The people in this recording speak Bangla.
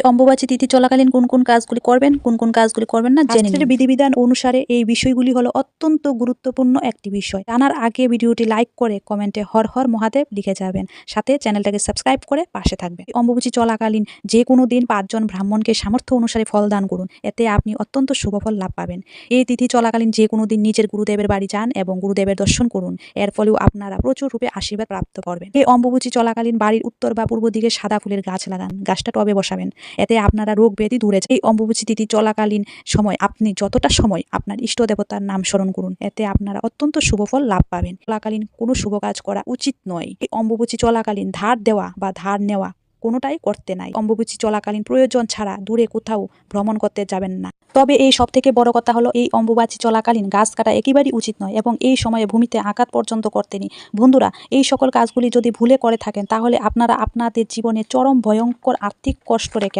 অম্বুবাচী তিথি চলাকালীন কোন কোন কাজগুলি করবেন, কোন কোন কাজগুলি করবেন না জেনে নিন। বিধিবিধান অনুসারে এই বিষয়গুলি হলো অত্যন্ত গুরুত্বপূর্ণ একটি বিষয়। জানার আগে ভিডিওটি লাইক করে কমেন্টে হর হর মহাদেব লিখে যাবেন, সাথে চ্যানেলটাকে সাবস্ক্রাইব করে পাশে থাকবেন। অম্বুবাচী চলাকালীন যে কোনো দিন 5 জন ব্রাহ্মণকে সামর্থ্য অনুসারে ফল দান করুন, এতে আপনি অত্যন্ত শুভফল লাভ পাবেন। এই তিথি চলাকালীন যে কোনো দিন নিজের গুরুদেবের বাড়ি যান এবং গুরুদেবের দর্শন করুন, এর ফলেও আপনারা প্রচুর রূপে আশীর্বাদ প্রাপ্ত করবেন। এই অম্বুবাচী চলাকালীন বাড়ির উত্তর বা পূর্ব দিকে সাদা ফুলের গাছ লাগান, গাছটা টবে বসাবেন, এতে আপনারা রোগ ব্যাধি দূরে যায়। এই অম্বুবাচী তিথি চলাকালীন সময় আপনি যতটা সময় আপনার ইষ্ট দেবতার নাম স্মরণ করুন, এতে আপনারা অত্যন্ত শুভফল লাভ পাবেন। চলাকালীন কোনো শুভ কাজ করা উচিত নয়। এই অম্বুবাচী চলাকালীন ধার দেওয়া বা ধার নেওয়া কোনোটাই করতে নাই। অম্বুবাচী চলাকালীন প্রয়োজন ছাড়া দূরে কোথাও ভ্রমণ করতে যাবেন না। তবে এই সব থেকে বড় কথা হলো, এই অম্বুবাচী চলাকালীন গাছ কাটা একেবারেই উচিত নয় এবং এই সময়ে ভূমিতে আঘাত পর্যন্ত করতে নেই। বন্ধুরা, এই সকল কাজগুলি যদি ভুলে করে থাকেন, তাহলে আপনারা আপনাদের জীবনে চরম ভয়ঙ্কর আর্থিক কষ্ট রেখে